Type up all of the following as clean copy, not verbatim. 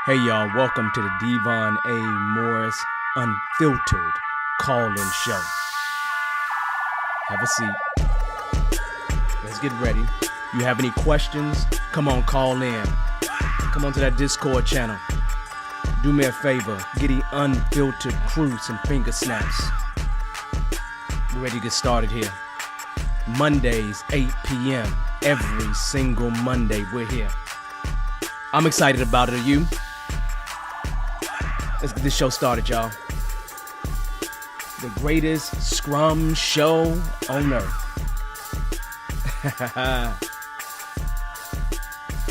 Hey y'all, welcome to the Devon A. Morris Unfiltered Call-In Show. Have a seat. Let's get ready. You have any questions? Come on, call in. Come on to that Discord channel. Do me a favor, get the unfiltered crew some finger snaps. We're ready to get started here. Mondays, 8 p.m. Every single Monday, we're here. I'm excited about it. Are you? Let's get this show started, y'all. The greatest Scrum show on earth.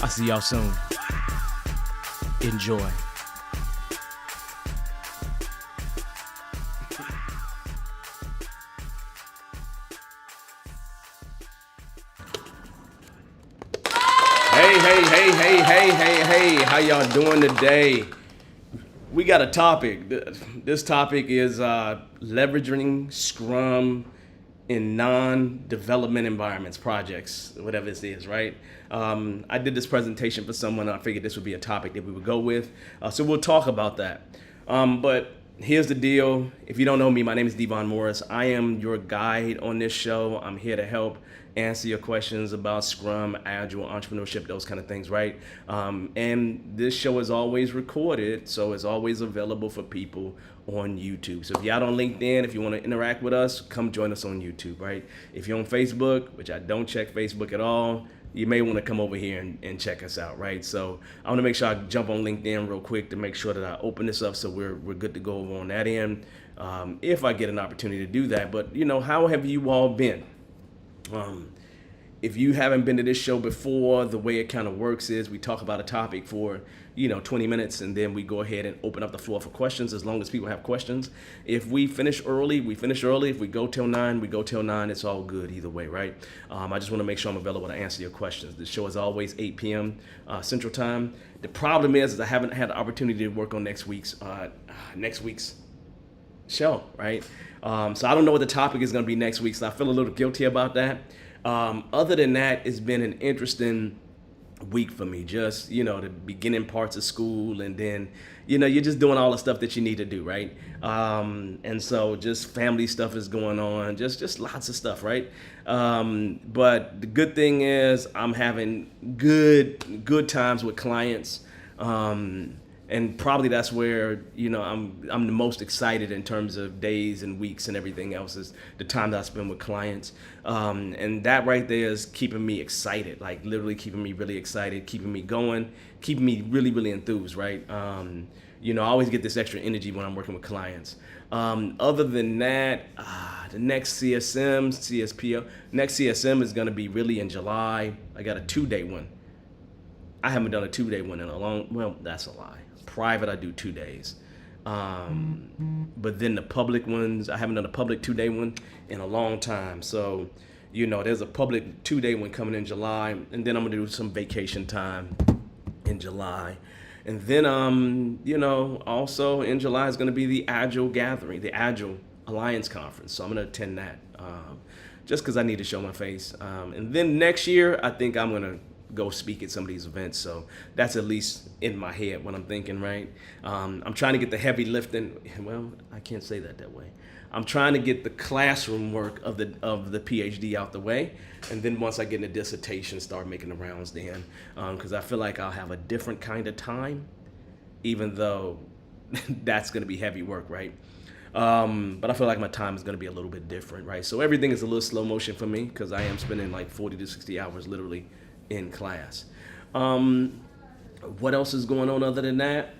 I'll see y'all soon. Enjoy. Hey, how y'all doing today? We got a topic. This topic is leveraging Scrum in non-development environments, projects, whatever this is, right? I did this presentation for someone. I figured this would be a topic that we would go with. So we'll talk about that. But here's the deal. If you don't know me, my name is Devon Morris. I am your guide on this show. I'm here to help answer your questions about Scrum, Agile, entrepreneurship, those kind of things, right? And this show is always recorded, so it's always available for people on YouTube. So if you're out on LinkedIn, if you want to interact with us, come join us on YouTube, right? If you're on Facebook, which I don't check Facebook at all, you may want to come over here and check us out, right? So I want to make sure I jump on LinkedIn real quick to make sure that I open this up so we're good to go over on that end, if I get an opportunity to do that. But, how have you all been? If you haven't been to this show before, the way it kind of works is we talk about a topic for 20 minutes, and then we go ahead and open up the floor for questions as long as people have questions. If we finish early, we finish early. If we go till 9, we go till 9. It's all good either way, right? I just want to make sure I'm available to answer your questions. The show is always 8 p.m. Central Time. The problem is I haven't had the opportunity to work on next week's show, right? So I don't know what the topic is going to be next week, so I feel a little guilty about that. Other than that, it's been an interesting week for me. Just, the beginning parts of school, and then, you're just doing all the stuff that you need to do, right? And so just family stuff is going on, just lots of stuff, right? But the good thing is I'm having good times with clients. And probably that's where, I'm the most excited in terms of days and weeks and everything else, is the time that I spend with clients. And that right there is keeping me excited, like literally keeping me really excited, keeping me going, keeping me really, really enthused, right? I always get this extra energy when I'm working with clients. Other than that, the next next CSM is going to be really in July. I got a 2-day one. I haven't done a 2-day one in a well, that's a lie. Private, I do 2 days. But then the public ones, I haven't done a public 2-day one in a long time. So, there's a public 2-day one coming in July, and then I'm gonna do some vacation time in July. And then, also in July is gonna be the Agile gathering, the Agile Alliance Conference. So I'm gonna attend that, just because I need to show my face. And then next year, I think I'm gonna go speak at some of these events. So that's at least in my head what I'm thinking, right? I'm trying to get the heavy lifting. Well, I can't say that way. I'm trying to get the classroom work of the PhD out the way, and then once I get in a dissertation, start making the rounds then, because I feel like I'll have a different kind of time, even though that's going to be heavy work, right? But I feel like my time is going to be a little bit different, right? So everything is a little slow motion for me, because I am spending like 40 to 60 hours literally in class. What else is going on other than that?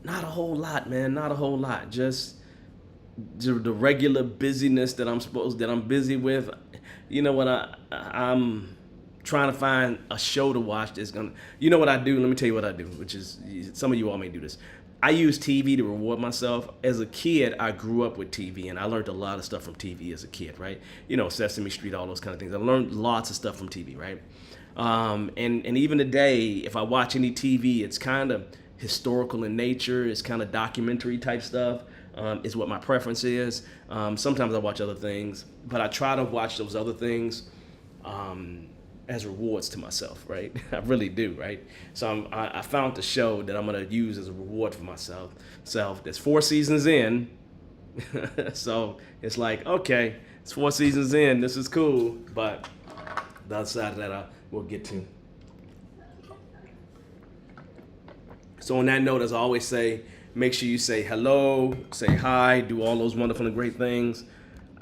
Not a whole lot, man. Not a whole lot. Just the regular busyness that I'm busy with. You know what? I'm trying to find a show to watch that's gonna. You know what I do? Let me tell you what I do, which is, some of you all may do this. I use TV to reward myself. As a kid, I grew up with TV, and I learned a lot of stuff from TV as a kid, right? Sesame Street, all those kind of things. I learned lots of stuff from TV, right? And even today, if I watch any TV, it's kind of historical in nature. It's kind of documentary type stuff. Is what my preference is. Sometimes I watch other things, but I try to watch those other things as rewards to myself, right? I really do, right? So I found the show that I'm gonna use as a reward for myself. There's 4 seasons in, so it's like, okay, it's 4 seasons in. This is cool, but the other side of that we'll get to. So on that note, as I always say, make sure you say hello, say hi, do all those wonderful and great things.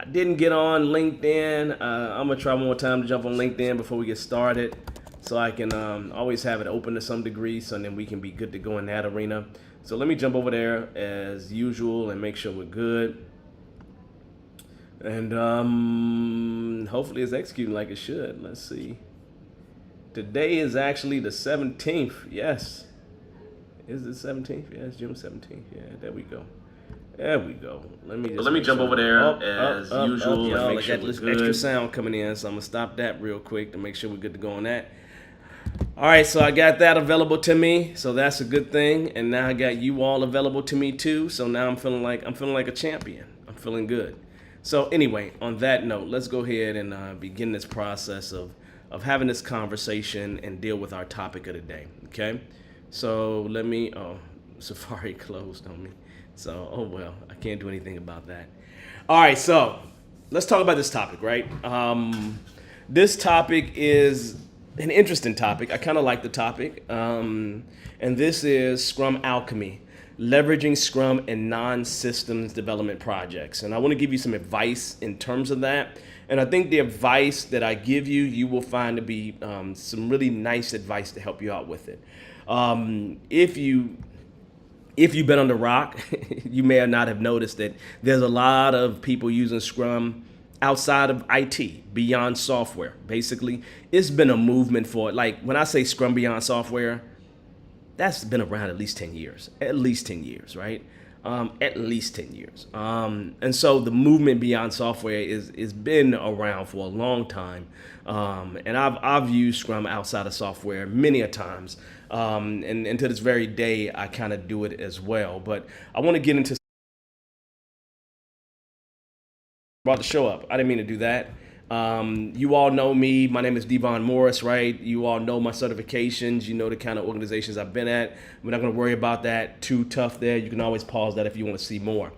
I didn't get on LinkedIn. I'm gonna try one more time to jump on LinkedIn before we get started, so I can always have it open to some degree, so then we can be good to go in that arena. So let me jump over there as usual and make sure we're good. And hopefully it's executing like it should. Let's see. Today is actually the 17th. Yes. Is it 17th? Yeah, it's June 17th. Yeah, there we go. There we go. Let me jump over there as usual. I got this extra sound coming in, so I'm gonna stop that real quick to make sure we're good to go on that. All right, so I got that available to me, so that's a good thing. And now I got you all available to me too. So now I'm feeling like a champion. I'm feeling good. So anyway, on that note, let's go ahead and begin this process of having this conversation and deal with our topic of the day. Okay. So let me. Oh, Safari closed on me. So, oh well, I can't do anything about that. All right, so let's talk about this topic, right? This topic is an interesting topic. I kind of like the topic. And this is Scrum Alchemy, leveraging Scrum in non-systems development projects. And I want to give you some advice in terms of that. And I think the advice that I give you, you will find to be some really nice advice to help you out with it. If you've been on the rock, you may not have noticed that there's a lot of people using Scrum outside of IT, beyond software. Basically, it's been a movement for, like, when I say Scrum beyond software, that's been around at least 10 years. At least 10 years, right? At least 10 years. And so the movement beyond software is been around for a long time. And I've used Scrum outside of software many a times. And to this very day, I kind of do it as well. But I want to get into brought the show up. I didn't mean to do that. You all know me. My name is Devon Morris, right? You all know my certifications. You know the kind of organizations I've been at. We're not going to worry about that too tough there. You can always pause that if you want to see more.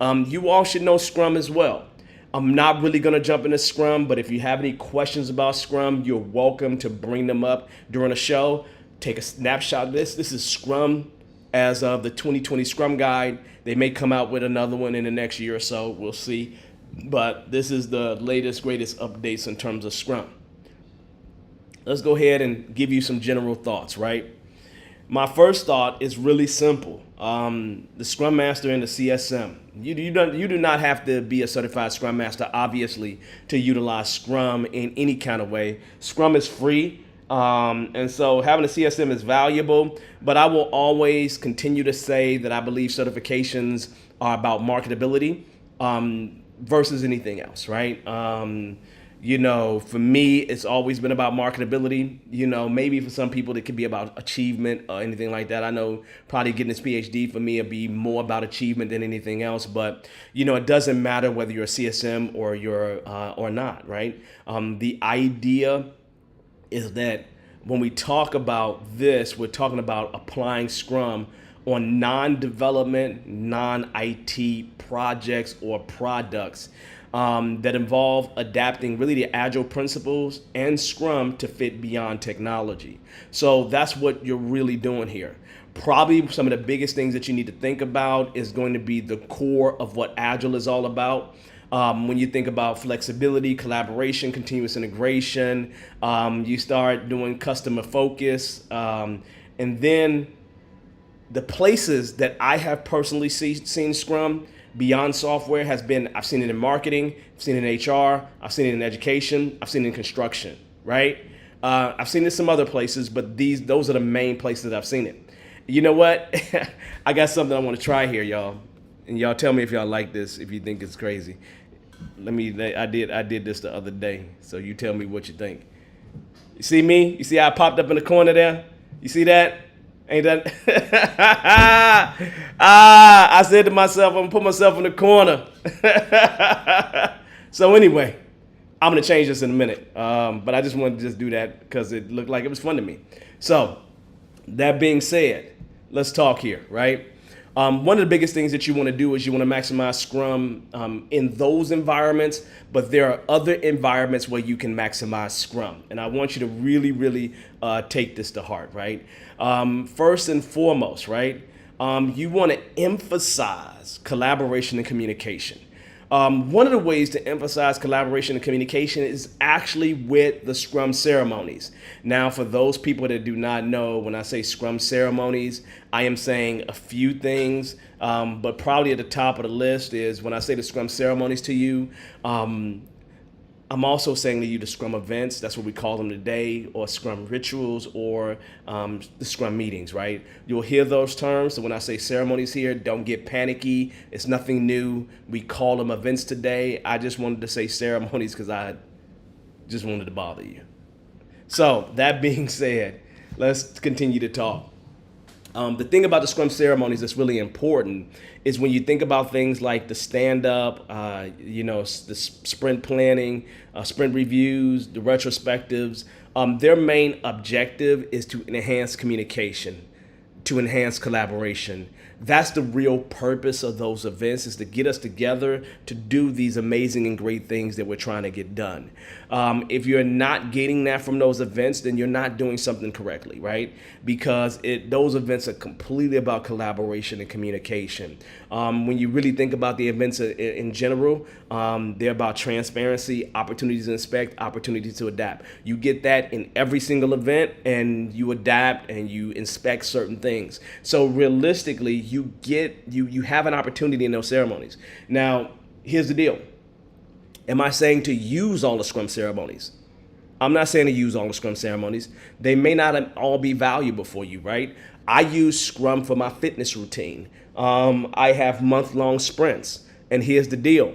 You all should know Scrum as well. I'm not really going to jump into Scrum, but if you have any questions about Scrum, you're welcome to bring them up during the show. Take a snapshot of this. This is Scrum as of the 2020 Scrum Guide. They may come out with another one in the next year or so. We'll see. But this is the latest, greatest updates in terms of Scrum. Let's go ahead and give you some general thoughts, right? My first thought is really simple. The Scrum Master and the CSM. You do not have to be a certified Scrum Master, obviously, to utilize Scrum in any kind of way. Scrum is free. And so having a CSM is valuable, but I will always continue to say that I believe certifications are about marketability versus anything else, right? For me, it's always been about marketability. Maybe for some people, it could be about achievement or anything like that. I know probably getting this PhD for me would be more about achievement than anything else. But, it doesn't matter whether you're a CSM or you're or not, right? The idea is that when we talk about this, we're talking about applying Scrum on non-development, non-IT projects or products that involve adapting really the Agile principles and Scrum to fit beyond technology. So that's what you're really doing here. Probably some of the biggest things that you need to think about is going to be the core of what Agile is all about. When you think about flexibility, collaboration, continuous integration, you start doing customer focus, and then the places that I have personally seen Scrum beyond software has been, I've seen it in marketing, I've seen it in HR, I've seen it in education, I've seen it in construction, right? I've seen it in some other places, but those are the main places that I've seen it. You know what? I got something I want to try here, y'all. And y'all tell me if y'all like this, if you think it's crazy. I did this the other day, so you tell me what you think. You see me? You see how I popped up in the corner there? You see that? Ain't that? I said to myself, I'm gonna put myself in the corner. So anyway, I'm gonna change this in a minute, but I just wanted to just do that because it looked like it was fun to me. So that being said, let's talk here, right? One of the biggest things that you want to do is you want to maximize Scrum in those environments, but there are other environments where you can maximize Scrum. And I want you to really, really take this to heart, right? First and foremost, right? You want to emphasize collaboration and communication. One of the ways to emphasize collaboration and communication is actually with the Scrum ceremonies. Now, for those people that do not know, when I say Scrum ceremonies, I am saying a few things, but probably at the top of the list is when I say the Scrum ceremonies to you, I'm also saying to you the Scrum events, that's what we call them today, or Scrum rituals, or the Scrum meetings, right? You'll hear those terms. So when I say ceremonies here, don't get panicky. It's nothing new. We call them events today. I just wanted to say ceremonies because I just wanted to bother you. So that being said, let's continue to talk. The thing about the Scrum ceremonies that's really important is when you think about things like the stand-up, the sprint planning, sprint reviews, the retrospectives, their main objective is to enhance communication, to enhance collaboration. That's the real purpose of those events, is to get us together to do these amazing and great things that we're trying to get done. If you're not getting that from those events, then you're not doing something correctly, right? Because those events are completely about collaboration and communication. When you really think about the events in general, they're about transparency, opportunities to inspect, opportunities to adapt. You get that in every single event, and you adapt and you inspect certain things. So realistically, you have an opportunity in those ceremonies. Now, here's the deal. Am I saying to use all the Scrum ceremonies? I'm not saying to use all the Scrum ceremonies. They may not all be valuable for you, right? I use Scrum for my fitness routine. I have month-long sprints. And here's the deal.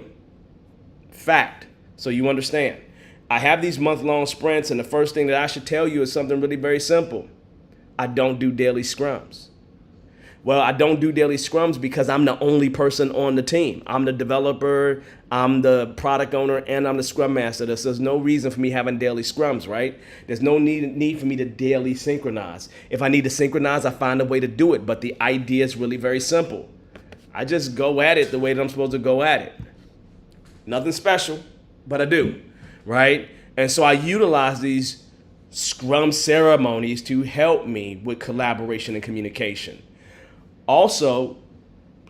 Fact. So you understand. I have these month-long sprints, and the first thing that I should tell you is something really very simple. I don't do daily scrums. Well, I don't do daily scrums because I'm the only person on the team. I'm the developer, I'm the product owner, and I'm the Scrum Master. There's no reason for me having daily scrums, right? There's no need for me to daily synchronize. If I need to synchronize, I find a way to do it. But the idea is really very simple. I just go at it the way that I'm supposed to go at it. Nothing special, but I do, right? And so I utilize these Scrum ceremonies to help me with collaboration and communication. Also,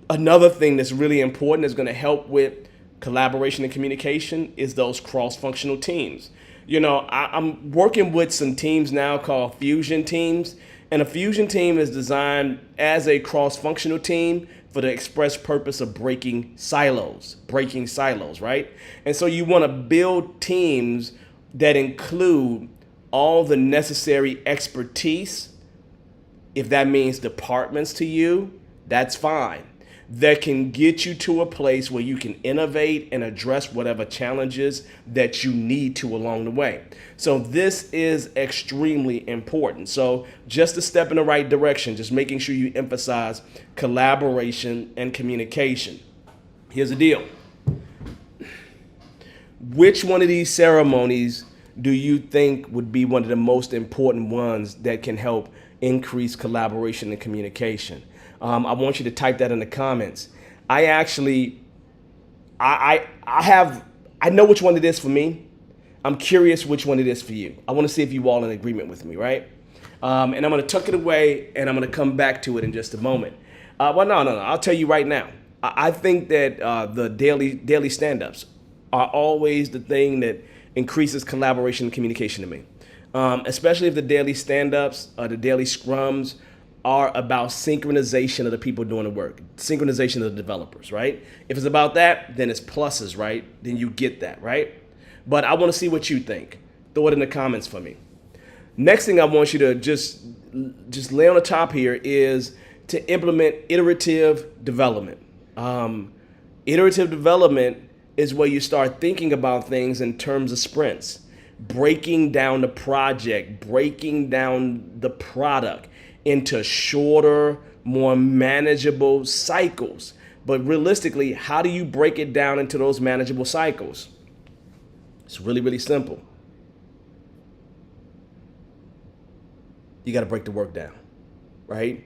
another thing that's really important that's going to help with collaboration and communication is those cross-functional teams. You know, I'm working with some teams now called fusion teams, and a fusion team is designed as a cross-functional team for the express purpose of breaking silos, right? And so you want to build teams that include all the necessary expertise. If that means departments to you, that's fine. That can get you to a place where you can innovate and address whatever challenges that you need to along the way. So this is extremely important. So just a step in the right direction, just making sure you emphasize collaboration and communication. Here's the deal. Which one of these ceremonies do you think would be one of the most important ones that can help increase collaboration and communication? I want you to type that in the comments. I know which one it is for me. I'm curious which one it is for you. I want to see if you all in agreement with me, right? And I'm going to tuck it away, and I'm going to come back to it in just a moment. No. I'll tell you right now. I think that the daily stand-ups are always the thing that increases collaboration and communication to me. Especially if the daily stand-ups, the daily scrums are about synchronization of the people doing the work, synchronization of the developers, right? If it's about that, then it's pluses, right? Then you get that, right? But I want to see what you think. Throw it in the comments for me. Next thing I want you to just lay on the top here is to implement iterative development. Iterative development is where you start thinking about things in terms of sprints, breaking down the project, breaking down the product into shorter, more manageable cycles. But realistically, how do you break it down into those manageable cycles? It's really, really simple. You got to break the work down, right?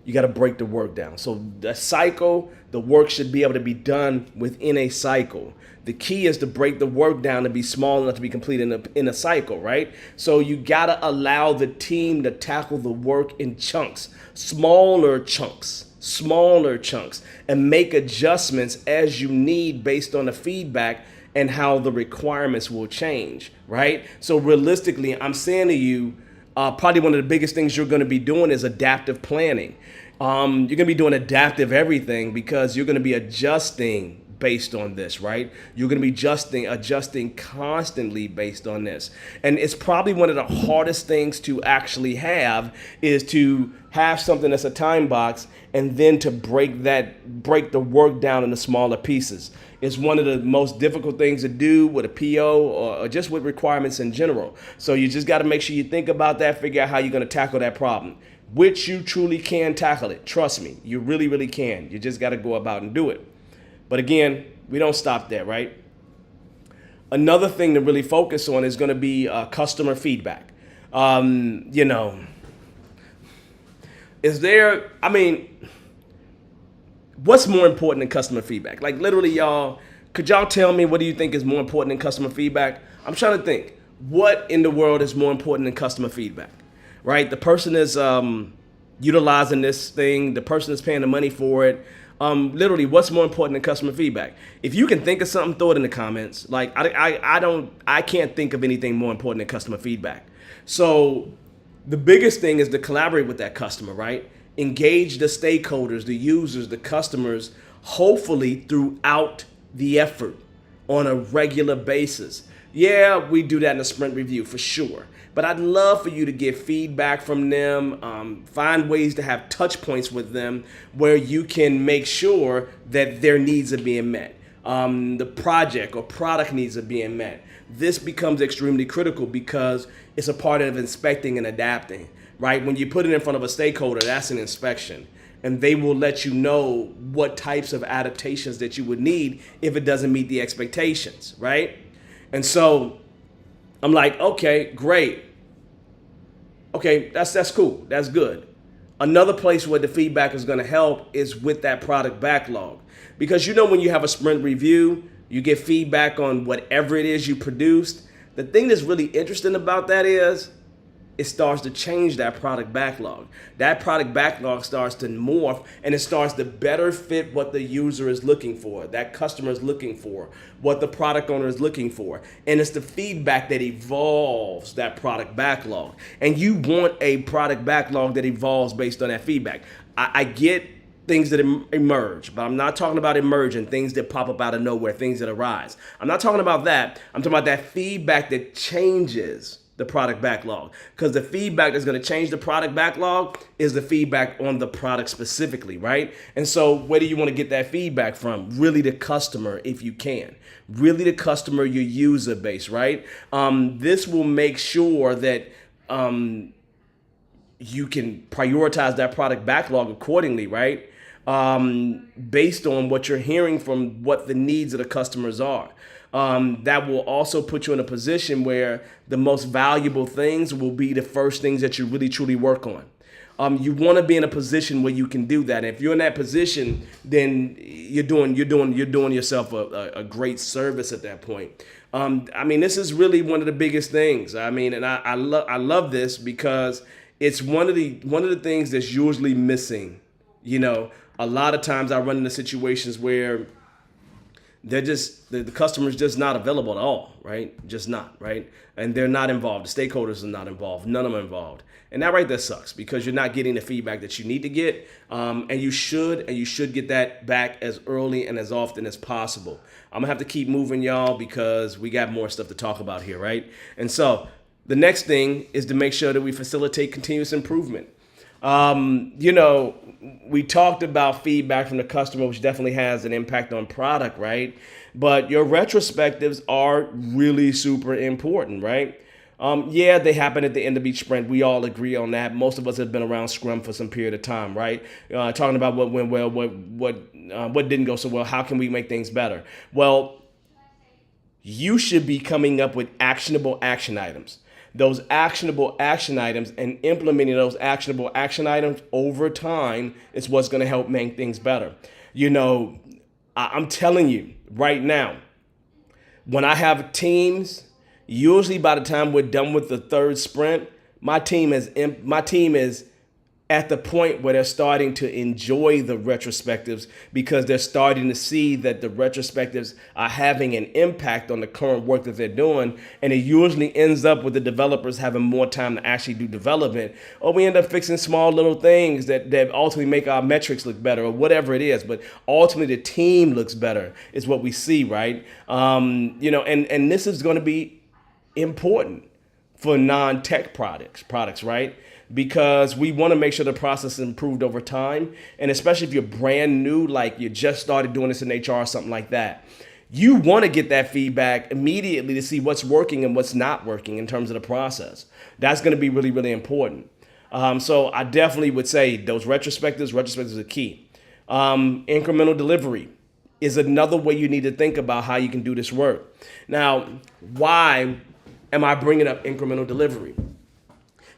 You got to break the work down. So the cycle, the work should be able to be done within a cycle. The key is to break the work down to be small enough to be completed in a cycle, right? So you got to allow the team to tackle the work in chunks, smaller chunks, and make adjustments as you need based on the feedback and how the requirements will change, right? So realistically, I'm saying to you, probably one of the biggest things you're going to be doing is adaptive planning. You're going to be doing adaptive everything because you're going to be adjusting based on this, right? You're going to be adjusting constantly based on this. And it's probably one of the hardest things to actually have is to have something that's a time box and then to break the work down into smaller pieces. It's one of the most difficult things to do with a PO or just with requirements in general. So you just got to make sure you think about that, figure out how you're going to tackle that problem, which you truly can tackle it. Trust me, you really, really can. You just got to go about and do it. But again, we don't stop there, right? Another thing to really focus on is going to be customer feedback. What's more important than customer feedback? Like literally, y'all, could y'all tell me what do you think is more important than customer feedback? I'm trying to think. What in the world is more important than customer feedback? Right? The person is utilizing this thing. The person is paying the money for it. Literally, what's more important than customer feedback? If you can think of something, throw it in the comments. Like I can't think of anything more important than customer feedback. So the biggest thing is to collaborate with that customer, right? Engage the stakeholders, the users, the customers, hopefully throughout the effort on a regular basis. Yeah, we do that in a sprint review for sure. But I'd love for you to get feedback from them, find ways to have touch points with them where you can make sure that their needs are being met. The project or product needs are being met. This becomes extremely critical because it's a part of inspecting and adapting, right? When you put it in front of a stakeholder, that's an inspection. And they will let you know what types of adaptations that you would need if it doesn't meet the expectations, right? And so I'm like, okay, great. Okay, that's cool. That's good. Another place where the feedback is going to help is with that product backlog. Because when you have a sprint review, you get feedback on whatever it is you produced. The thing that's really interesting about that is it starts to change that product backlog. That product backlog starts to morph and it starts to better fit what the user is looking for, that customer is looking for, what the product owner is looking for. And it's the feedback that evolves that product backlog. And you want a product backlog that evolves based on that feedback. I get things that emerge, but I'm not talking about emergent, things that pop up out of nowhere, things that arise. I'm not talking about that. I'm talking about that feedback that changes the product backlog, because the feedback that's going to change the product backlog is the feedback on the product specifically, right? And so where do you want to get that feedback from? Really the customer, if you can. Really the customer, your user base, right? This will make sure that you can prioritize that product backlog accordingly, right? Based on what you're hearing from what the needs of the customers are. That will also put you in a position where the most valuable things will be the first things that you really truly work on. You want to be in a position where you can do that. And if you're in that position, then you're doing yourself a great service at that point. This is really one of the biggest things. And I love this because it's one of the things that's usually missing. A lot of times I run into situations where the customer's just not available at all, right? Just not, right? And they're not involved. The stakeholders are not involved. None of them are involved. And that right there sucks because you're not getting the feedback that you need to get. And you should get that back as early and as often as possible. I'm gonna have to keep moving, y'all, because we got more stuff to talk about here, right? And so the next thing is to make sure that we facilitate continuous improvement. We talked about feedback from the customer, which definitely has an impact on product, right? But your retrospectives are really super important, right? They happen at the end of each sprint. We all agree on that. Most of us have been around Scrum for some period of time, right? Talking about what went well, what didn't go so well. How can we make things better? Well, you should be coming up with actionable action items. Those actionable action items and implementing those actionable action items over time is what's going to help make things better. I'm telling you right now, when I have teams, usually by the time we're done with the third sprint, my team is at the point where they're starting to enjoy the retrospectives because they're starting to see that the retrospectives are having an impact on the current work that they're doing. And it usually ends up with the developers having more time to actually do development, or we end up fixing small little things that ultimately make our metrics look better or whatever it is. But ultimately the team looks better is what we see, right? And this is going to be important for non-tech products, right? Because we want to make sure the process is improved over time. And especially if you're brand new, like you just started doing this in HR or something like that, you want to get that feedback immediately to see what's working and what's not working in terms of the process. That's going to be really, really important. So I definitely would say those retrospectives are key. Incremental delivery is another way you need to think about how you can do this work. Now, why am I bringing up incremental delivery?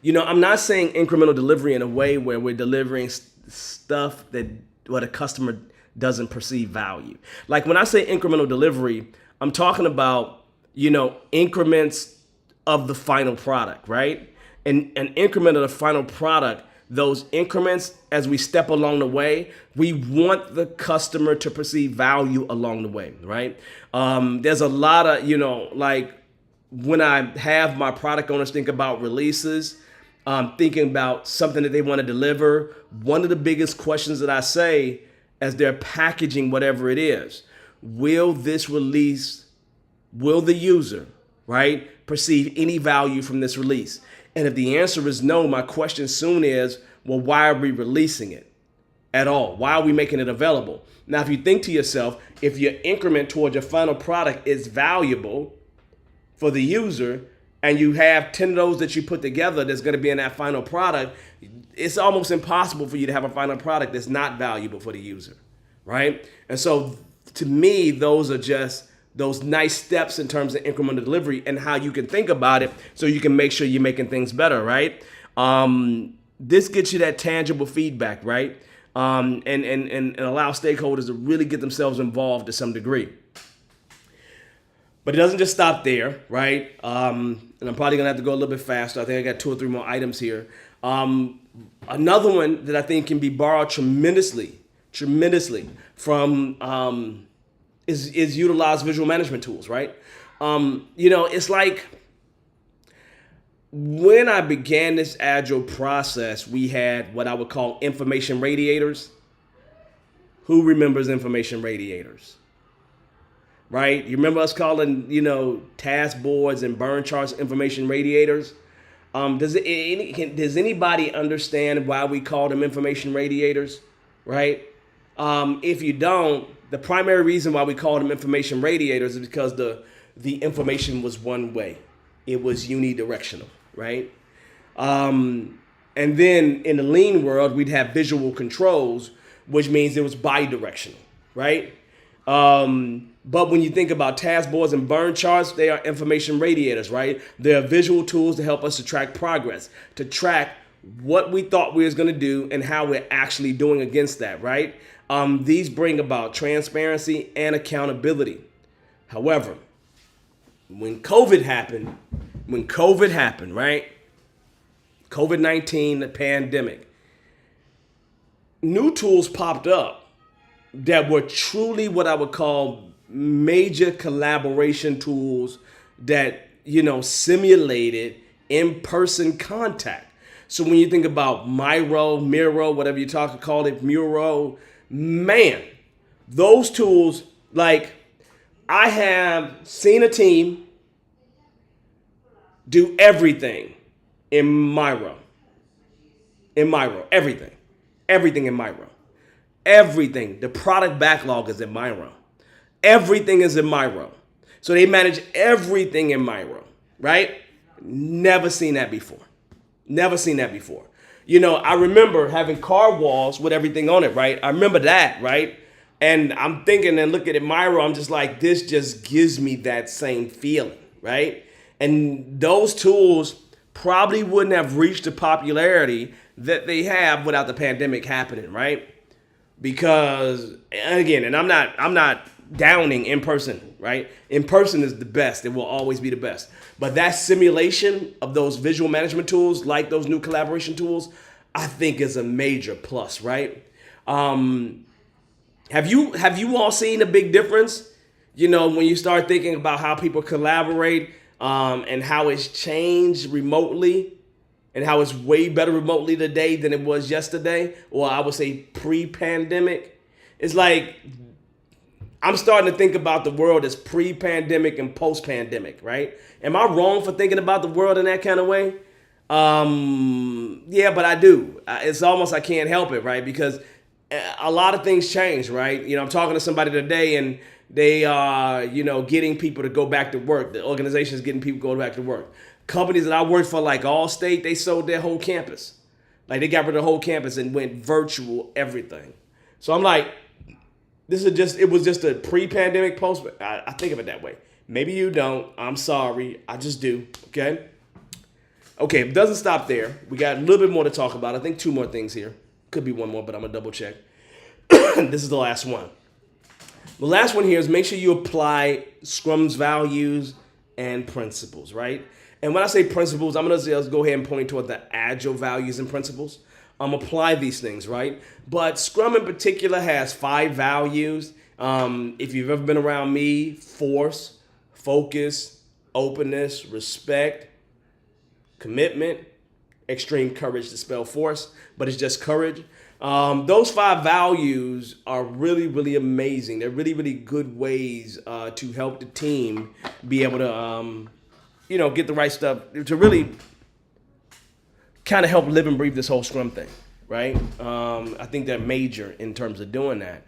I'm not saying incremental delivery in a way where we're delivering stuff where the customer doesn't perceive value. Like when I say incremental delivery, I'm talking about, increments of the final product, right? And an increment of the final product, those increments, as we step along the way, we want the customer to perceive value along the way, right? There's a lot of, like when I have my product owners think about releases, thinking about something that they want to deliver, one of the biggest questions that I say as they're packaging whatever it is, will the user, right, perceive any value from this release? And if the answer is no, my question soon is, well, why are we releasing it at all? Why are we making it available? Now, if you think to yourself, if your increment towards your final product is valuable for the user, and you have 10 of those that you put together that's going to be in that final product, it's almost impossible for you to have a final product that's not valuable for the user, right? And so to me, those are just those nice steps in terms of incremental delivery and how you can think about it so you can make sure you're making things better, right? This gets you that tangible feedback, right? And allow stakeholders to really get themselves involved to some degree. But it doesn't just stop there, right? And I'm probably gonna have to go a little bit faster. I think I got 2 or 3 more items here. Another one that I think can be borrowed tremendously from is utilize visual management tools, right? It's like when I began this Agile process, we had what I would call information radiators. Who remembers information radiators? Right? You remember us calling, task boards and burn charts information radiators? Does anybody understand why we call them information radiators? Right? If you don't, the primary reason why we call them information radiators is because the information was one way. It was unidirectional, right? And then in the lean world, we'd have visual controls, which means it was bidirectional, right? But when you think about task boards and burn charts, they are information radiators, right? They are visual tools to help us to track progress, to track what we thought we was going to do and how we're actually doing against that, right? These bring about transparency and accountability. However, when COVID happened, right? COVID-19, the pandemic, new tools popped up that were truly what I would call major collaboration tools that, simulated in-person contact. So when you think about Miro, whatever you call it, Muro, man, those tools, like I have seen a team do everything in Miro, everything in Miro. Everything. The product backlog is in Miro. Everything is in Miro. So they manage everything in Miro, right? Never seen that before. I remember having car walls with everything on it, right? I remember that, right? And I'm thinking and looking at Myro, I'm just like, this just gives me that same feeling, right? And those tools probably wouldn't have reached the popularity that they have without the pandemic happening, right? Because again, and I'm not downing in person, right? In person is the best. It will always be the best. But that simulation of those visual management tools, like those new collaboration tools, I think is a major plus, right? Have you all seen a big difference? When you start thinking about how people collaborate, and how it's changed remotely, and how it's way better remotely today than it was yesterday, or I would say pre-pandemic. It's like I'm starting to think about the world as pre-pandemic and post-pandemic, right? Am I wrong for thinking about the world in that kind of way? Yeah, but I do. It's almost I can't help it, right? Because a lot of things change, right? I'm talking to somebody today, and they are, getting people to go back to work. The organization is getting people to go back to work. Companies that I worked for, like Allstate, they sold their whole campus. Like they got rid of the whole campus and went virtual everything. So I'm like, it was just a pre-pandemic post. I think of it that way. Maybe you don't. I'm sorry. I just do. Okay. Okay. It doesn't stop there. We got a little bit more to talk about. I think 2 more things here. Could be 1 more, but I'm gonna double check. This is the last one. The last one here is make sure you apply Scrum's values and principles, right? And when I say principles, I'm going to go ahead and point toward the Agile values and principles. Apply these things, right? But Scrum in particular has 5 values. If you've ever been around me, force, focus, openness, respect, commitment, extreme courage to spell force, but it's just courage. Those 5 values are really, really amazing. They're really, really good ways to help the team be able to, get the right stuff, to really kind of help live and breathe this whole Scrum thing, right? I think they're major in terms of doing that.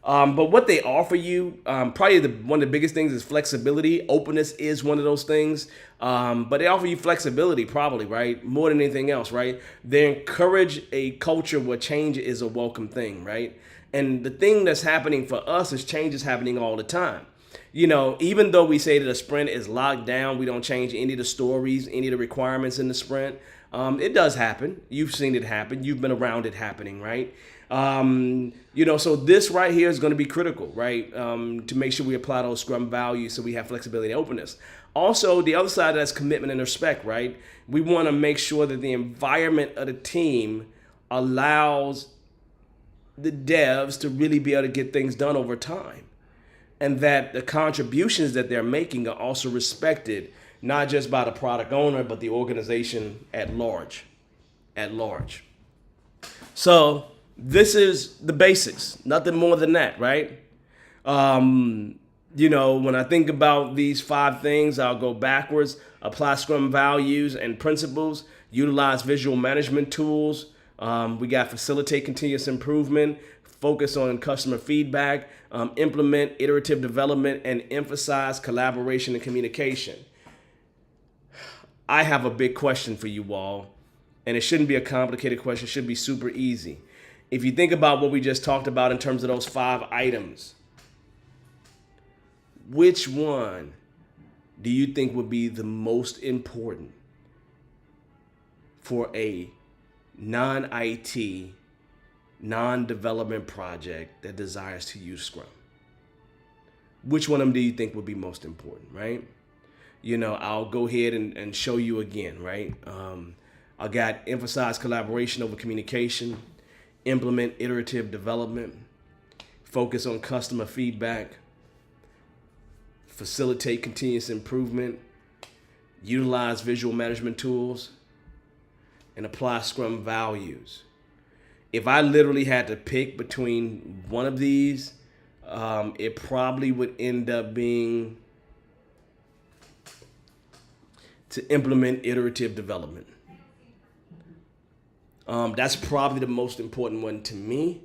But what they offer you, probably one of the biggest things is flexibility. Openness is one of those things. But they offer you flexibility probably, right? More than anything else, right? They encourage a culture where change is a welcome thing, right? And the thing that's happening for us is change is happening all the time. Even though we say that a sprint is locked down, we don't change any of the stories, any of the requirements in the sprint. It does happen. You've seen it happen. You've been around it happening, right? So this right here is going to be critical, right? To make sure we apply those Scrum values so we have flexibility and openness. Also, the other side of that's commitment and respect, right? We want to make sure that the environment of the team allows the devs to really be able to get things done over time. And that the contributions that they're making are also respected, not just by the product owner, but the organization at large. So this is the basics, nothing more than that, right? When I think about these 5 things, I'll go backwards, apply Scrum values and principles, utilize visual management tools. We got facilitate continuous improvement, focus on customer feedback, implement iterative development, and emphasize collaboration and communication. I have a big question for you all, and it shouldn't be a complicated question. It should be super easy. If you think about what we just talked about in terms of those 5 items, which one do you think would be the most important for a non-IT, non-development project that desires to use Scrum? Which one of them do you think would be most important, right? I'll go ahead and show you again, right? I got emphasize collaboration over communication, implement iterative development, focus on customer feedback, facilitate continuous improvement, utilize visual management tools, and apply Scrum values. If I literally had to pick between one of these, it probably would end up being to implement iterative development. That's probably the most important one to me.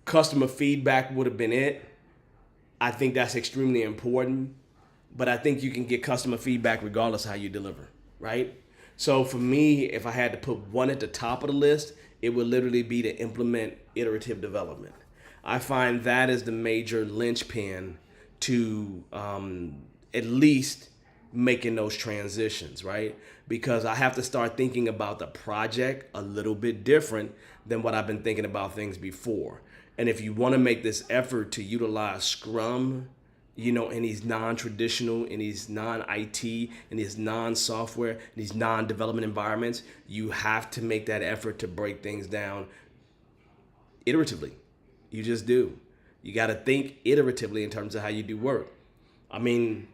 Customer feedback would have been it. I think that's extremely important, but I think you can get customer feedback regardless of how you deliver, right? So for me, if I had to put one at the top of the list, it would literally be to implement iterative development. I find that is the major linchpin to at least making those transitions, right? Because I have to start thinking about the project a little bit different than what I've been thinking about things before. And if you want to make this effort to utilize Scrum, in these non-traditional, in these non-IT, in these non-software, in these non-development environments, you have to make that effort to break things down iteratively. You just do. You got to think iteratively in terms of how you do work. I mean,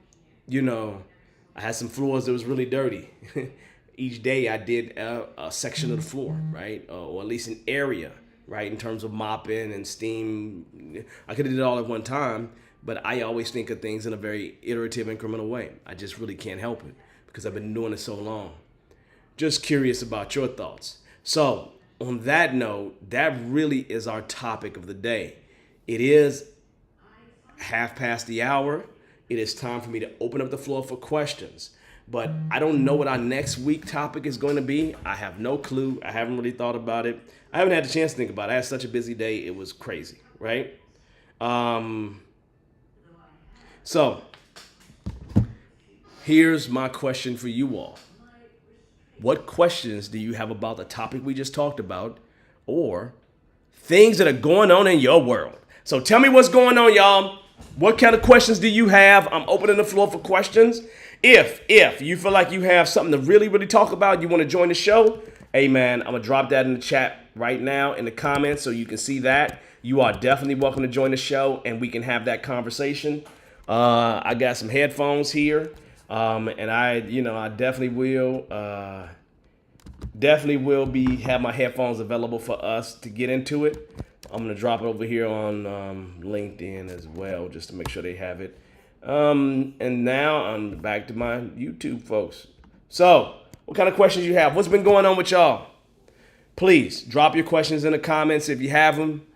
I had some floors that was really dirty. Each day I did a section of the floor, right? Or at least an area, right? In terms of mopping and steam. I could have did it all at one time, but I always think of things in a very iterative, incremental way. I just really can't help it because I've been doing it so long. Just curious about your thoughts. So on that note, that really is our topic of the day. It is half past the hour. It is time for me to open up the floor for questions. But I don't know what our next week topic is going to be. I have no clue. I haven't really thought about it. I haven't had the chance to think about it. I had such a busy day. It was crazy, right? So here's my question for you all. What questions do you have about the topic we just talked about or things that are going on in your world? So tell me what's going on, y'all. What kind of questions do you have? I'm opening the floor for questions. If you feel like you have something to really, really talk about, you want to join the show, hey man, I'm going to drop that in the chat right now in the comments so you can see that. You are definitely welcome to join the show and we can have that conversation. I got some headphones here, and I definitely will have my headphones available for us to get into it. I'm going to drop it over here on LinkedIn as well, just to make sure they have it. And now I'm back to my YouTube folks. So, what kind of questions you have? What's been going on with y'all? Please drop your questions in the comments if you have them.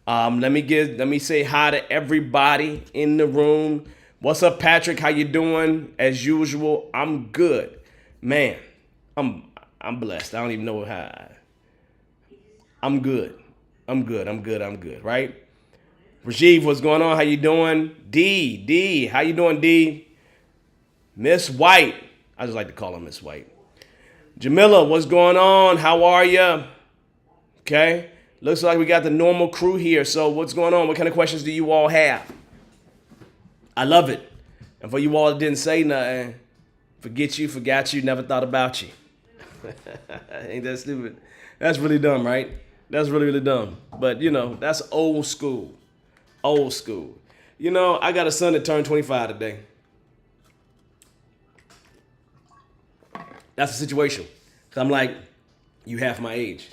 Let me say hi to everybody in the room. What's up, Patrick? How you doing? As usual, I'm good. Man, I'm blessed. I don't even know how. I'm good. I'm good, right? Rajiv, what's going on? How you doing? D, how you doing, D? Miss White. I just like to call her Miss White. Jamila, what's going on? How are you? Okay. Looks like we got the normal crew here. So what's going on? What kind of questions do you all have? I love it. And for you all that didn't say nothing, forget you, forgot you, never thought about you. Ain't that stupid? That's really dumb, right? That's really, really dumb. But, that's old school. Old school. I got a son that turned 25 today. That's the situation. 'Cause I'm like, you half my age.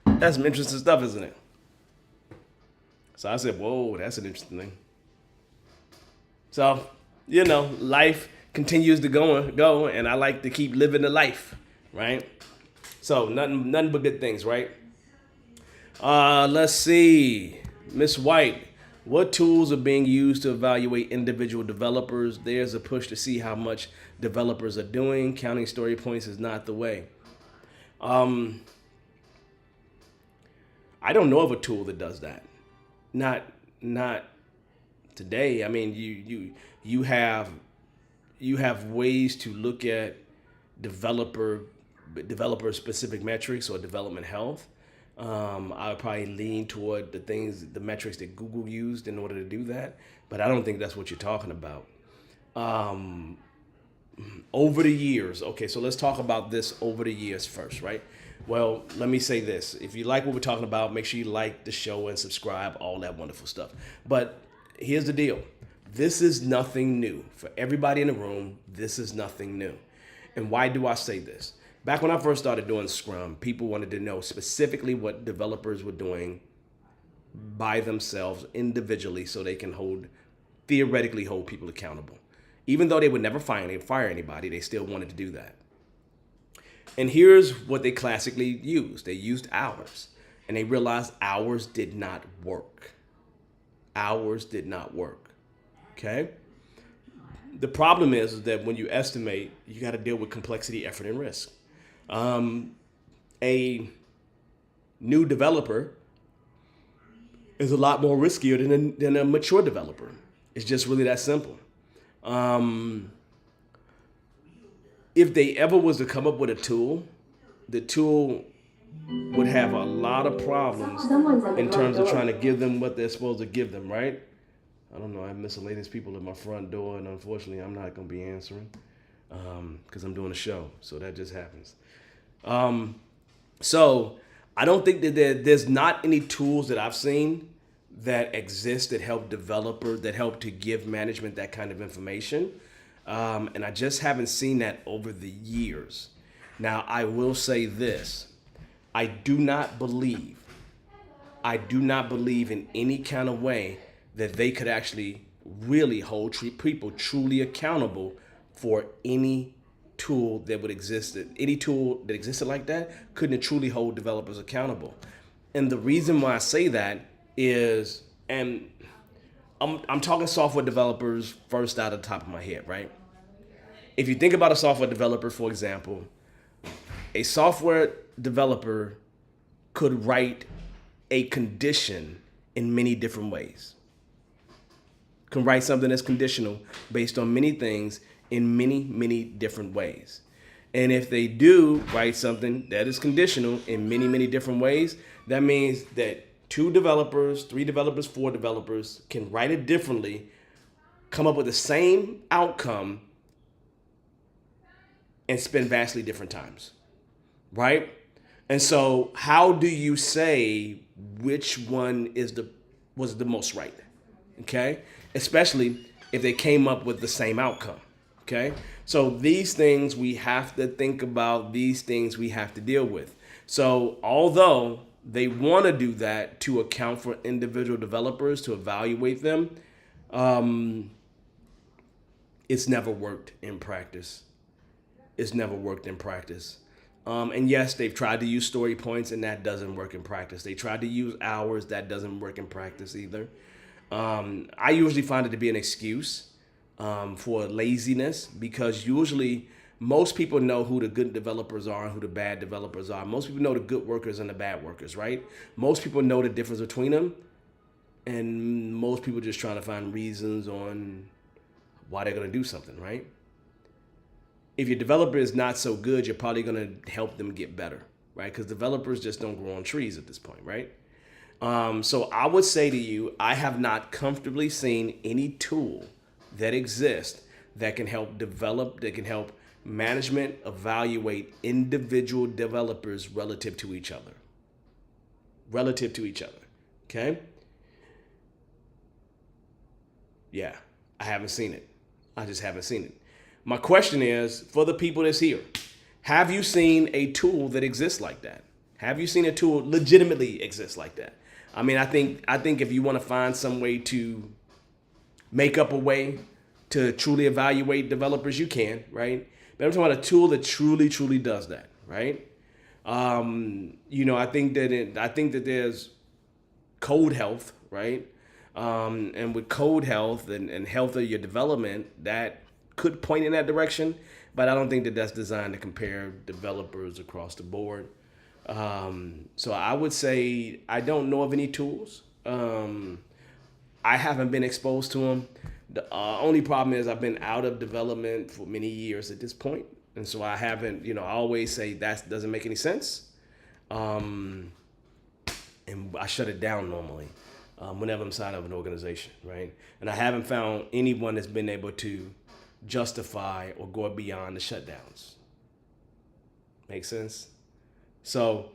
That's some interesting stuff, isn't it? So I said, whoa, that's an interesting thing. So, life continues to go, and I like to keep living the life, right? So nothing but good things, right? Let's see. Miss White, what tools are being used to evaluate individual developers? There's a push to see how much developers are doing. Counting story points is not the way. I don't know of a tool that does that. Not today. I mean, you have ways to look at developer specific metrics or development health. I would probably lean toward the metrics that Google used in order to do that, but I don't think that's what you're talking about. Over the years, okay, so let's talk about this over the years first, right? Well, let me say this. If you like what we're talking about, make sure you like the show and subscribe, all that wonderful stuff. But here's the deal. This is nothing new. For everybody in the room, this is nothing new. And why do I say this? Back when I first started doing Scrum, people wanted to know specifically what developers were doing by themselves individually so they can theoretically hold people accountable. Even though they would never fire anybody, they still wanted to do that. And here's what they classically used. They used hours. And they realized hours did not work. Hours did not work. Okay? The problem is that when you estimate, you got to deal with complexity, effort, and risk. A new developer is a lot more riskier than a mature developer. It's just really that simple. If they ever was to come up with a tool, the tool would have a lot of problems in terms of trying to give them what they're supposed to give them, right? I don't know. I have miscellaneous people at my front door, and unfortunately, I'm not going to be answering because I'm doing a show. So that just happens. So I don't think that there's not any tools that I've seen that exist that help developers, that help to give management that kind of information. And I just haven't seen that over the years. Now, I will say this. I do not believe in any kind of way that they could actually really hold people truly accountable for any tool that would exist. Any tool that existed like that couldn't truly hold developers accountable. And the reason why I say that is, and I'm talking software developers first out of the top of my head, right? If you think about a software developer, for example, a software developer could write a condition in many different ways. Can write something that's conditional based on many things in many, many different ways. And if they do write something that is conditional in many, many different ways, that means that 2 developers, 3 developers, 4 developers can write it differently, come up with the same outcome, and spend vastly different times, right? And so how do you say which one was the most right? Okay? Especially if they came up with the same outcome. Okay? So these things we have to think about, these things we have to deal with. So although they want to do that to account for individual developers, to evaluate them, it's never worked in practice. It's never worked in practice. And yes, they've tried to use story points, and that doesn't work in practice. They tried to use hours, that doesn't work in practice either. I usually find it to be an excuse for laziness, because usually most people know who the good developers are and who the bad developers are. Most people know the good workers and the bad workers, right? Most people know the difference between them, and most people just trying to find reasons on why they're going to do something, right? If your developer is not so good, you're probably going to help them get better, right? Because developers just don't grow on trees at this point, right? So I would say to you, I have not comfortably seen any tool that exists that can help management evaluate individual developers relative to each other. Okay? Yeah, I haven't seen it. I just haven't seen it. My question is, for the people that's here, have you seen a tool that exists like that? Have you seen a tool legitimately exist like that? I mean, I think if you want to find some way to make up a way to truly evaluate developers, you can, right? But I'm talking about a tool that truly, truly does that, right? I think that there's code health, right? And with code health and health of your development, that could point in that direction, but I don't think that that's designed to compare developers across the board. So I would say I don't know of any tools. I haven't been exposed to them. The only problem is I've been out of development for many years at this point, and so I haven't. I always say that doesn't make any sense, and I shut it down normally whenever I'm inside of an organization, right? And I haven't found anyone that's been able to justify or go beyond the shutdowns. Make sense? So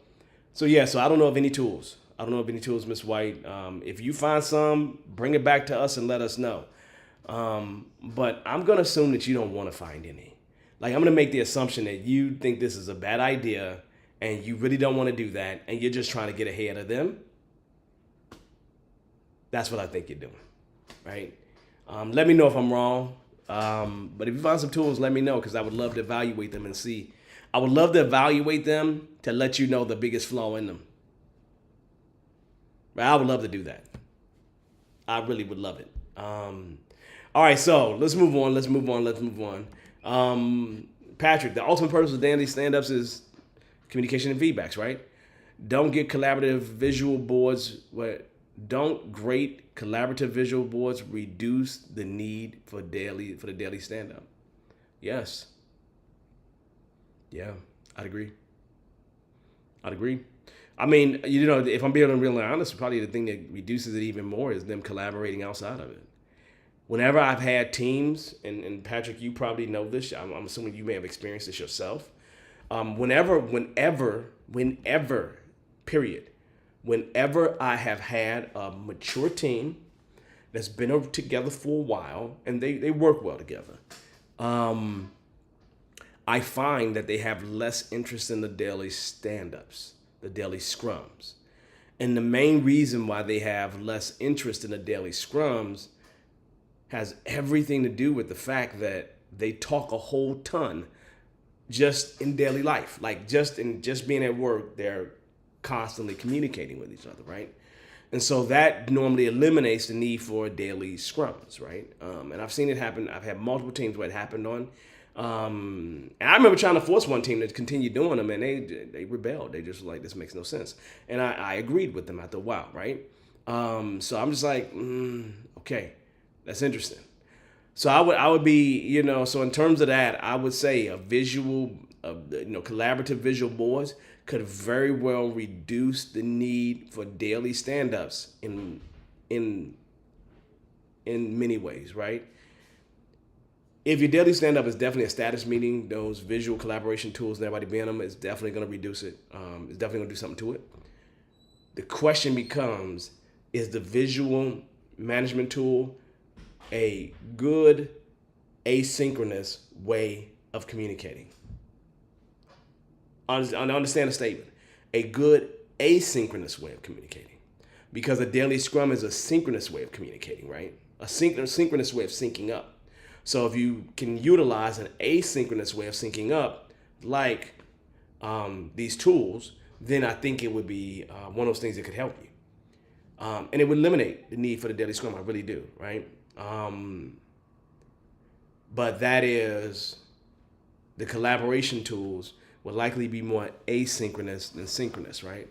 I don't know of any tools. Ms. White. If you find some, bring it back to us and let us know. But I'm going to assume that you don't want to find any. Like, I'm going to make the assumption that you think this is a bad idea and you really don't want to do that and you're just trying to get ahead of them. That's what I think you're doing, right? Let me know if I'm wrong. But if you find some tools, let me know, because I would love to evaluate them and see. I would love to evaluate them to let you know the biggest flaw in them. Right? I would love to do that. I really would love it. All right, so let's move on. Patrick, the ultimate purpose of daily stand-ups is Communication and feedbacks, right? Don't get collaborative visual boards. Don't great collaborative visual boards reduce the need for the daily stand up? Yes. Yeah, I'd agree. I'd agree. I mean, if I'm being really honest, probably the thing that reduces it even more is them collaborating outside of it. Whenever I've had teams, and Patrick, you probably know this. I'm assuming you may have experienced this yourself. Whenever, period, whenever I have had a mature team that's been together for a while and they work well together, I find that they have less interest in the daily stand-ups, the daily scrums. And the main reason why they have less interest in the daily scrums has everything to do with the fact that they talk a whole ton just in daily life. Like just being at work, they're constantly communicating with each other, right? And so that normally eliminates the need for daily scrums, right? And I've seen it happen. I've had multiple teams where it happened on. And I remember trying to force one team to continue doing them, and they rebelled. They just were like, this makes no sense. And I agreed with them after a while, right? So I'm just like, okay, that's interesting. So I would be, so in terms of that, I would say collaborative visual boards could very well reduce the need for daily stand-ups in many ways, right? If your daily stand-up is definitely a status meeting, those visual collaboration tools and everybody being them is definitely going to reduce it. It's definitely going to do something to it. The question becomes, is the visual management tool a good asynchronous way of communicating? I understand the statement. A good asynchronous way of communicating. Because a daily scrum is a synchronous way of communicating, right? A synchronous way of syncing up. So if you can utilize an asynchronous way of syncing up, like these tools, then I think it would be one of those things that could help you. And it would eliminate the need for the daily scrum. I really do, right? But that is, the collaboration tools will likely be more asynchronous than synchronous, right?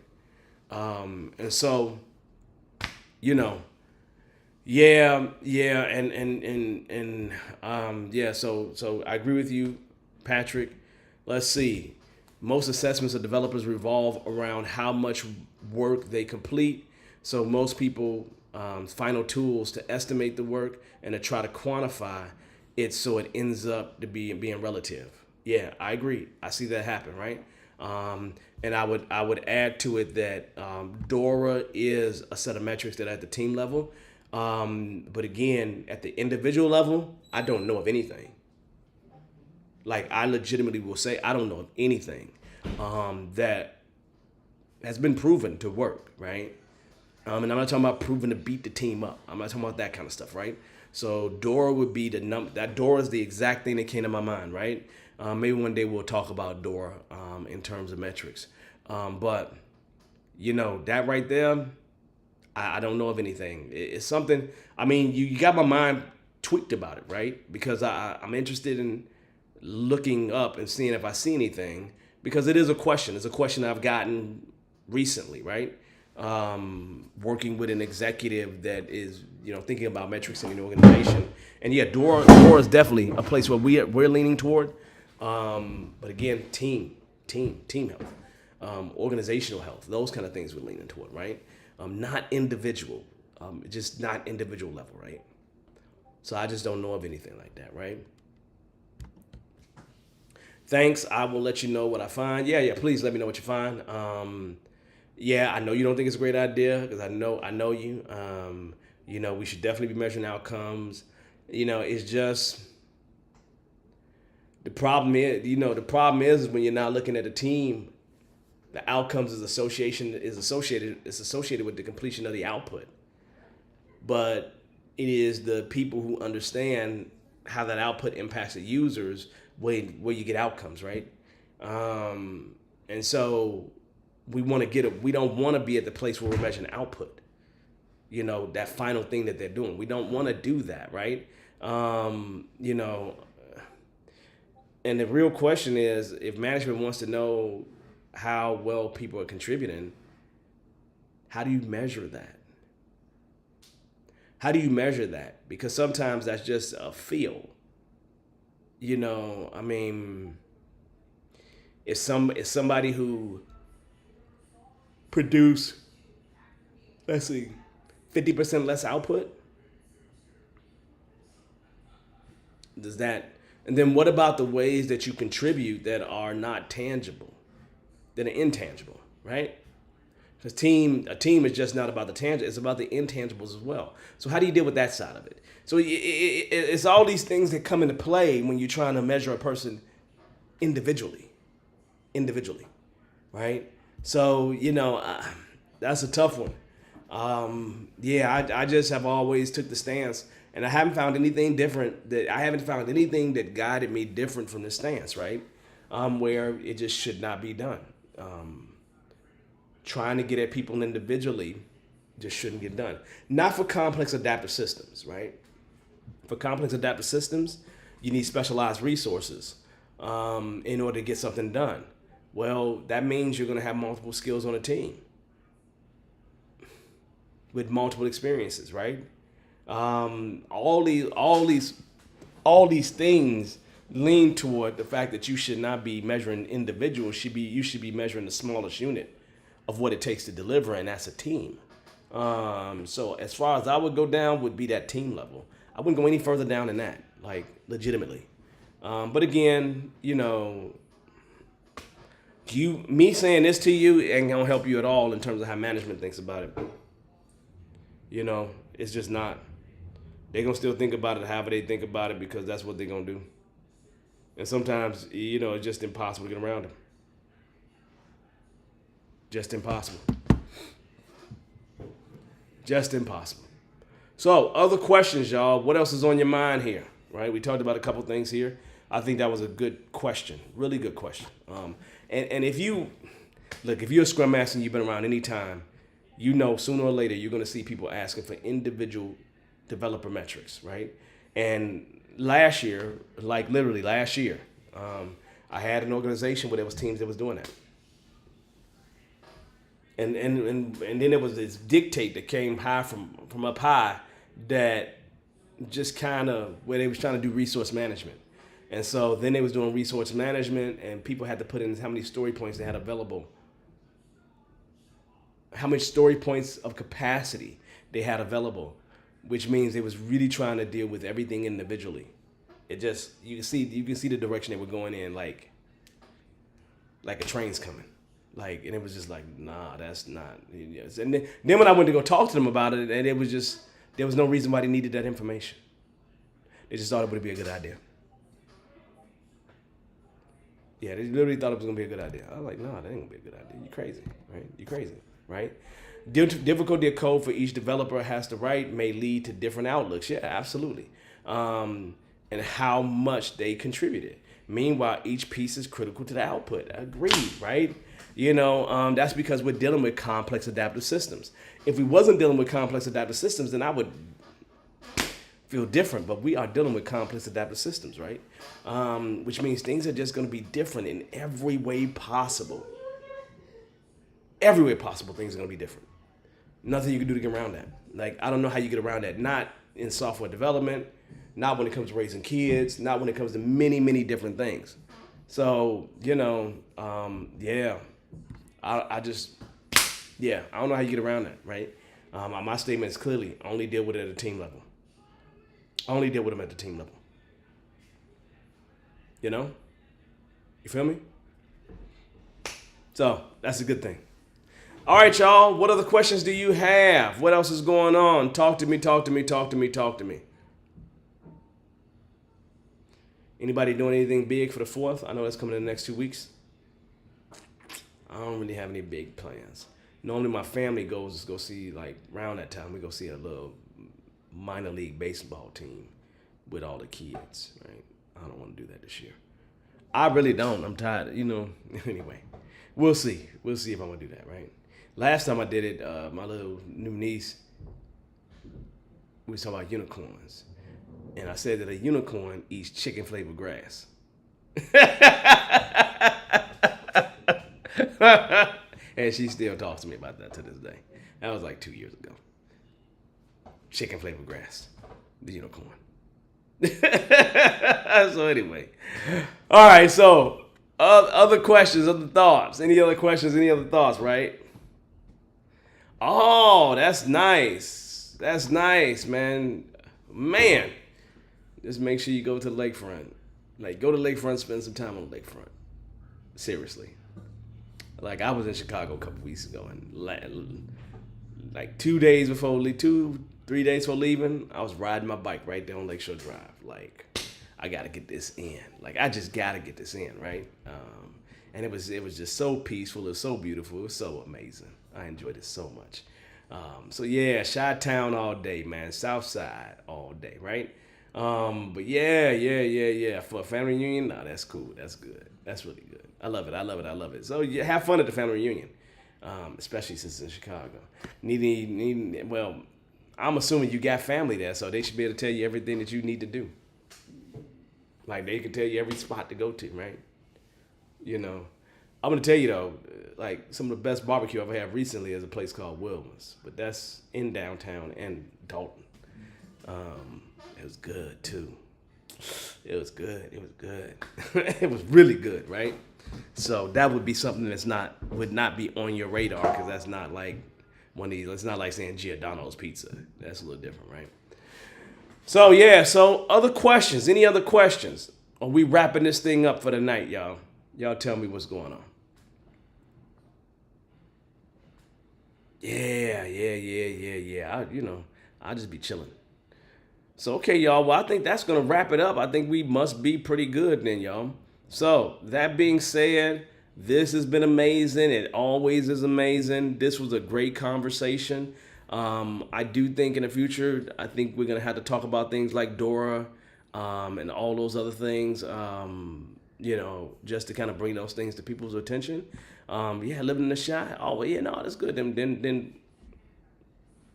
And so, yeah, so I agree with you, Patrick. Let's see. Most assessments of developers revolve around how much work they complete. So most people final tools to estimate the work and to try to quantify it so it ends up to being relative. Yeah, I agree. I see that happen, right? And I would add to it that DORA is a set of metrics that are at the team level. But again, at the individual level, I don't know of anything. Like, I legitimately will say I don't know of anything that has been proven to work, right? And I'm not talking about proven to beat the team up. I'm not talking about that kind of stuff, right? So DORA would be that DORA is the exact thing that came to my mind, right? Maybe one day we'll talk about DORA in terms of metrics. But, that right there, I don't know of anything. It's something, I mean, you got my mind tweaked about it, right? Because I'm interested in looking up and seeing if I see anything, because it is a question. It's a question I've gotten recently, right? Working with an executive that is, thinking about metrics in an organization. And yeah, DORA is definitely a place where we're leaning toward. But again, team health, organizational health, those kind of things we're leaning toward, right? Not individual, just not individual level, right? So I just don't know of anything like that, right? Thanks. I will let you know what I find. Yeah, please let me know what you find. Yeah, I know you don't think it's a great idea, because I know you. We should definitely be measuring outcomes. It's just, the problem is when you're not looking at a team, the outcomes is associated with the completion of the output. But it is the people who understand how that output impacts the users where you get outcomes, right? And so we don't want to be at the place where we're measuring output. That final thing that they're doing. We don't want to do that, right? And the real question is, if management wants to know how well people are contributing, how do you measure that? How do you measure that? Because sometimes that's just a feel. I mean, if somebody who produce, let's see, 50% less output, does that, and then what about the ways that you contribute that are not tangible, that are intangible, right? Because a team is just not about the tangible; it's about the intangibles as well. So how do you deal with that side of it? So it's all these things that come into play when you're trying to measure a person individually, right? So that's a tough one. I just have always took the stance, and I haven't found anything different. That I haven't found anything that guided me different from this stance, right? Where it just should not be done. Trying to get at people individually just shouldn't get done. Not for complex adaptive systems, right? For complex adaptive systems, you need specialized resources in order to get something done. Well, that means you're going to have multiple skills on a team with multiple experiences, right? All these things lean toward the fact that you should not be measuring individuals. You should be measuring the smallest unit of what it takes to deliver, and that's a team. So as far as I would go down would be that team level. I wouldn't go any further down than that, like legitimately. But again, me saying this to you ain't gonna help you at all in terms of how management thinks about it. It's just not. They're gonna still think about it however they think about it because that's what they're gonna do. And sometimes, it's just impossible to get around it. Just impossible. Just impossible. So, other questions, y'all. What else is on your mind here? Right? We talked about a couple things here. I think that was a good question. Really good question. And if you're a Scrum Master and you've been around any time, sooner or later you're going to see people asking for individual developer metrics, right? And last year, I had an organization where there was teams that was doing that. And then there was this dictate that came high from up high that just kind of where they was trying to do resource management. And so then they was doing resource management and people had to put in how many story points they had available, how much story points of capacity they had available, which means they was really trying to deal with everything individually. It just, you can see the direction they were going in, like a train's coming. And it was just like, nah, that's not. And then when I went to go talk to them about it, and it was just, there was no reason why they needed that information. They just thought it would be a good idea. Yeah, they literally thought it was going to be a good idea. I was like, nah, that ain't going to be a good idea. You crazy, right? You crazy, right? Difficulty of code for each developer has to write may lead to different outlooks. Yeah, absolutely. And how much they contributed. Meanwhile, each piece is critical to the output. Agreed, right? That's because we're dealing with complex adaptive systems. If we wasn't dealing with complex adaptive systems, then I would feel different. But we are dealing with complex adaptive systems, right? Which means things are just going to be different in every way possible. Every way possible, things are going to be different. Nothing you can do to get around that. I don't know how you get around that. Not in software development, not when it comes to raising kids, not when it comes to many, many different things. So, I don't know how you get around that, right? My statement is clearly only deal with it at a team level. Only deal with them at the team level. You feel me? So, that's a good thing. All right, y'all. What other questions do you have? What else is going on? Talk to me. Anybody doing anything big for the 4th? I know that's coming in the next 2 weeks. I don't really have any big plans. Normally my family goes to go see, around that time, we go see a little minor league baseball team with all the kids, right? I don't want to do that this year. I really don't. I'm tired, Anyway, we'll see. We'll see if I'm going to do that, right? Last time I did it, my little new niece, we was talking about unicorns. And I said that a unicorn eats chicken flavored grass. And she still talks to me about that to this day. That was like 2 years ago. Chicken flavored grass, the unicorn. So anyway, all right. So other questions, other thoughts. Any other questions? Any other thoughts? Right? Oh, that's nice. That's nice, man. Man, just make sure you go to the lakefront. Like, go to the lakefront, spend some time on the lakefront. Seriously. Like, I was in Chicago a couple weeks ago, and like 2 days before, 3 days before leaving, I was riding my bike right there on Lakeshore Drive. Like, I gotta get this in. Like, I just gotta get this in, right? And it was just so peaceful. It was so beautiful. It was so amazing. I enjoyed it so much. So yeah, Chi-Town all day, man. South Side all day, right? But yeah. For a family reunion, no, that's cool. That's good. That's really good. I love it. So yeah, have fun at the family reunion, especially since it's in Chicago. Well, I'm assuming you got family there, so they should be able to tell you everything that you need to do. Like, they can tell you every spot to go to, right? You know, I'm gonna tell you though, like, some of the best barbecue I've ever had recently is a place called Wilma's, but that's in downtown and Dalton. It was good too. It was good. It was really good, right? So that would be something would not be on your radar, because that's not like one of these. It's not like saying Giordano's Pizza. That's a little different, right? So yeah. So other questions? Any other questions? Are we wrapping this thing up for the night, y'all? Y'all tell me what's going on. Yeah. I'll just be chilling. So, okay, y'all. Well, I think that's going to wrap it up. I think we must be pretty good then, y'all. So, that being said, this has been amazing. It always is amazing. This was a great conversation. I do think in the future, I think we're going to have to talk about things like Dora and all those other things, just to kind of bring those things to people's attention. Living in the shy. Oh, well, yeah, no, that's good. Then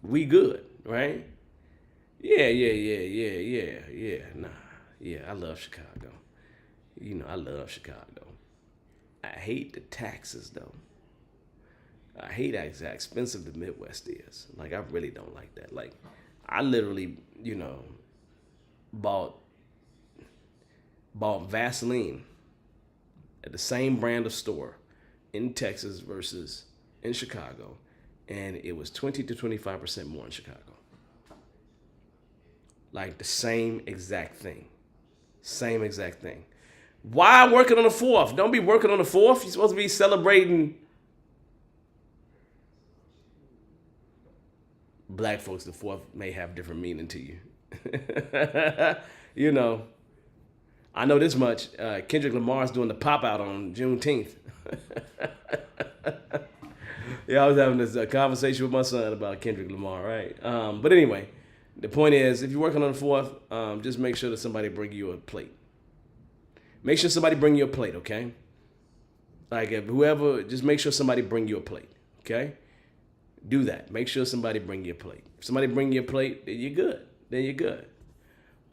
we good, right? Yeah. Nah. Yeah, I love Chicago. I love Chicago. I hate the taxes, though. I hate how expensive the Midwest is. Like, I really don't like that. Like, I literally, bought Vaseline at the same brand of store in Texas versus in Chicago, and it was 20 to 25% more in Chicago. Like, the same exact thing. Why working on the 4th? Don't be working on the 4th. You're supposed to be celebrating black folks. The 4th may have different meaning to you. I know this much. Kendrick Lamar's doing the pop out on Juneteenth. Yeah, I was having this conversation with my son about Kendrick Lamar, right? But anyway, the point is, if you're working on the 4th, just make sure that somebody bring you a plate. Make sure somebody bring you a plate, okay? Like, just make sure somebody bring you a plate, okay? Do that. Make sure somebody bring you a plate. If somebody bring you a plate, then you're good.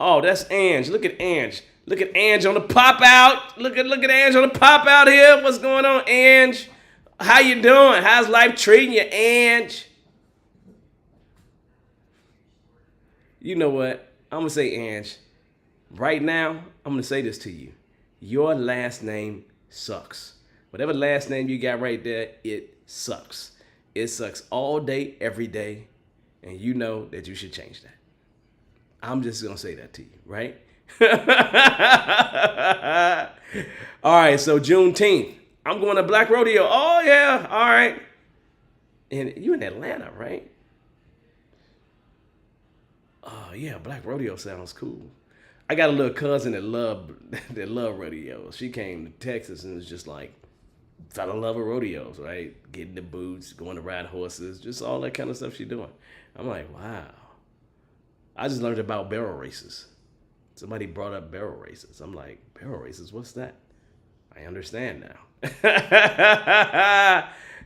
Oh, that's Ange. Look at Ange. Look at Ange on the pop out. Look at Ange on the pop out here. What's going on, Ange? How you doing? How's life treating you, Ange? You know what? I'm going to say, Ange, right now, I'm going to say this to you. Your last name sucks. Whatever last name you got right there, it sucks. It sucks all day, every day, and you know that you should change that. I'm just going to say that to you, right? All right, so Juneteenth. I'm going to Black Rodeo. Oh, yeah, all right. And you in Atlanta, right? Oh, yeah, Black Rodeo sounds cool. I got a little cousin that love rodeo. She came to Texas and was just like, fell in love with rodeos, right? Getting the boots, going to ride horses, just all that kind of stuff she's doing. I'm like, wow. I just learned about barrel races. Somebody brought up barrel races. I'm like, barrel races, what's that? I understand now.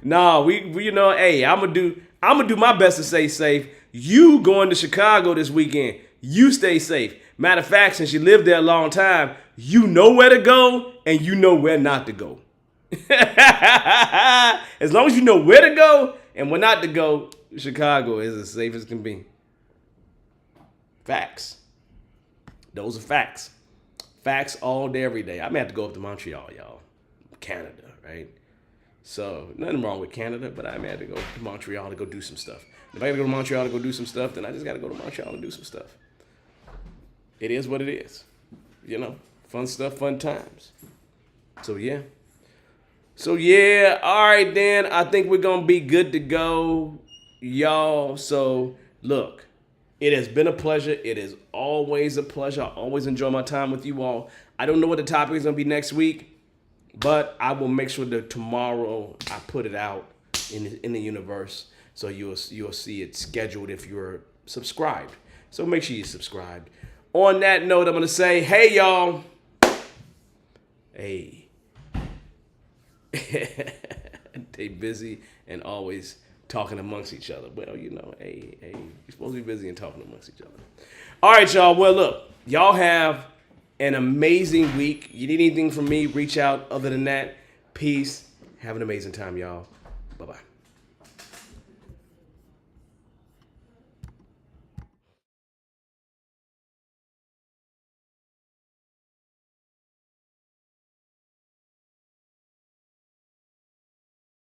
No, hey, I'm gonna do my best to stay safe. You going to Chicago this weekend, you stay safe. Matter of fact, since you lived there a long time, you know where to go and you know where not to go. As long as you know where to go and when not to go, Chicago is as safe as can be. Facts. Those are facts. Facts all day, every day. I may have to go up to Montreal, y'all. Canada, right? So, nothing wrong with Canada, but I may have to go to Montreal to go do some stuff. If I gotta go to Montreal to go do some stuff, then I just gotta go to Montreal to do some stuff. It is what it is. You know, fun stuff, fun times. So, yeah. All right, then. I think we're gonna be good to go, y'all. So, look. It has been a pleasure. It is always a pleasure. I always enjoy my time with you all. I don't know what the topic is going to be next week, but I will make sure that tomorrow I put it out in the universe, so you'll see it scheduled if you're subscribed. So make sure you're subscribed. On that note, I'm going to say, hey, y'all. Hey. Stay busy and always talking amongst each other. Well, you know, hey, you're supposed to be busy and talking amongst each other. All right, y'all. Well, look, y'all have an amazing week. You need anything from me, reach out. Other than that, peace. Have an amazing time, y'all. Bye-bye.